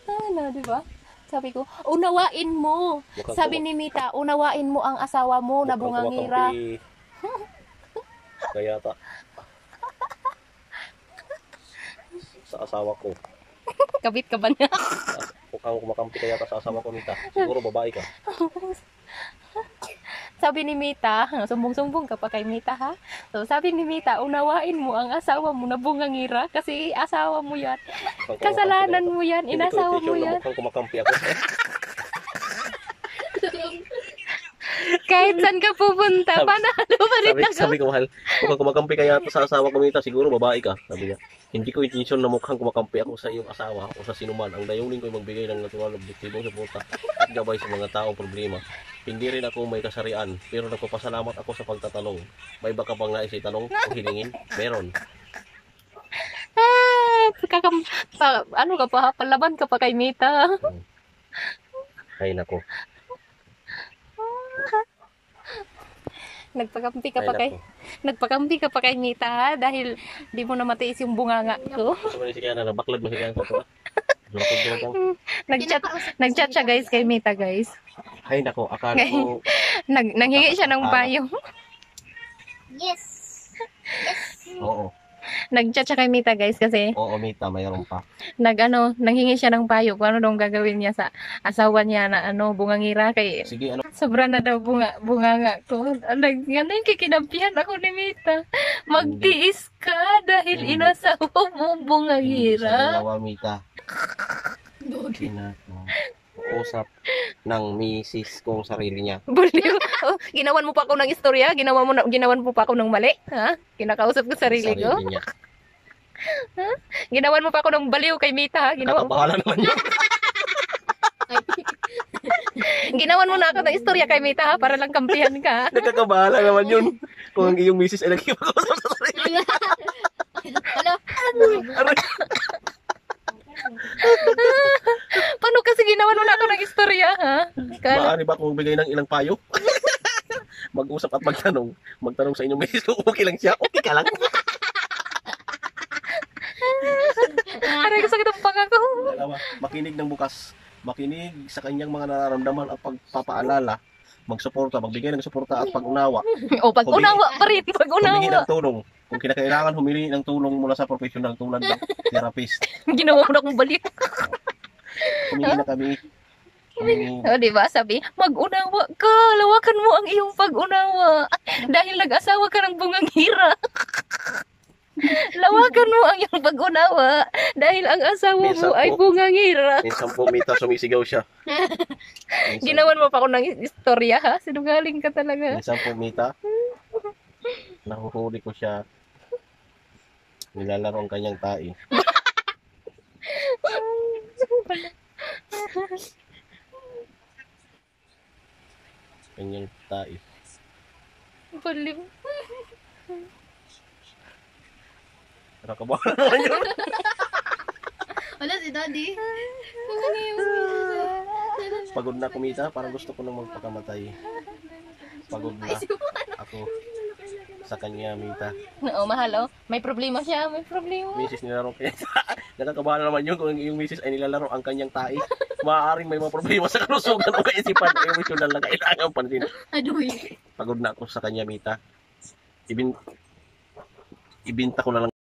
Ano, di ba? Sabi ko, unawain mo. Sabi ni Mita, unawain mo ang asawa mo na bungangira. Kaya ta. Sa asawa ko. Kabit ka ba niya? Mukhang kumakampi kaya ka sa asawa ko, Mita. Siguro babae ka. Sabi ni Mita, sumbong-sumbong ka pa kay Mita ha. So sabi ni Mita, unawain mo ang asawa mo na bungangira kasi asawa mo yan. Kasalanan mo yan, inasawa mo yan. Mukhang kumakampi ako. Kahit saan ka pupunta, panalo pa rin ako. Sabi ko, mahal, mukhang kumakampi kaya sa asawa ko, Mita. Siguro babae ka. Sabi niya, hindi ko intention na mukhang kumakampi ako sa iyong asawa o sa sinuman. Ang dayunin ko ay magbigay ng natural objektibong suporta at gabay sa mga taong problema. Hindi rin ako may kasarian, pero nagpapasalamat ako sa pagtatanong. May baka bang nais itanong o hilingin? Meron. Ano ka pa, palaban ka pa kay Mita. Ay, nako. Nagpakampi ka pa kay Mita ha, dahil di mo na matiis yung bunganga ko. Gusto mo ni si Kiana na baklad mo si Kiana ko. Nag-chat siya guys kay Mita guys. Ay, nako, akala ko. Nanghingi siya ng payo. Yes. Oo. Nag-chat siya kay Mita guys kasi Oo, Mita, mayroon pa. nanghingi siya ng payo kung ano daw gagawin niya sa asawa niya na bungangira kay Sige, ano? sobra na daw bunganga ko. Ganun kikinampihan ako ni Mita. Magtiis ka dahil inasawa mo bungangira. Sa dalawa, Mita. Usap ng misis kong sarili niya. Baliw. Oh, ginawan mo pa ako ng istorya? Ginawan mo pa ako ng mali? Ha? Kinakausap ko sarili ko? Niya. Ha? Ginawan mo pa ako ng baliw kay Mita, ha? Katabahala naman yun. Ginawan mo na ako ng istorya kay Mita, ha? Para lang kampihan ka. Nakakabahala naman yun. Kung ang iyong misis ay nagkipag-usap sa sarili. Hello. Paano kasi ginawan mo na ako ng istorya, ha? Maaari ba kung bigay ng ilang payo? Mag-usap at magtanong. Magtanong sa inyong misis kung okay lang siya. Okay ka lang. Aray ko sakit ang pangako. Makinig ng bukas. Makinig sa kanyang mga nararamdaman at pagpapaalala. Magsuporta, magbigay ng suporta at pag-unawa. O, pag-unawa pa rin, Humingi pag-unawa. ng tulong. Kung kinakailangan, humingi ng tulong mula sa professional tulad ng therapist. Ginawa mo na akong baliw. Humingi na kami. Humingi. O, diba? Sabi, mag-unawa ka. Lawakan mo ang iyong pag-unawa. Dahil nag-asawa ka ng bungangira. Lawakan mo ang iyong pag-unawa. Dahil ang asawa mo ay bungangira. Minsan po, Mita, sumisigaw siya. Ginawan mo pa ako ng istorya, ha? Sinungaling ka talaga. Minsan po, Mita, nahuhuli ko siya. Nilalaro ang kanyang tae. Kanyang tae. Baliw. Nakakabahala naman yun. Wala si Daddy. Pagod na kumita, parang gusto ko nang magpakamatay. Pagod na ako sa kanya, Mita. Oo, mahal, oh. May problema siya, may problema. Misis nilalaro kanya. Nakakabahala naman yun kung yung misis ay nilalaro ang kanyang tae. Maaaring may mga problema sa kalusugan o kaisipan. Emotional na kailangan pansin. Adoy. Pagod na ako sa kanya, Mita. Ibinta ko na lang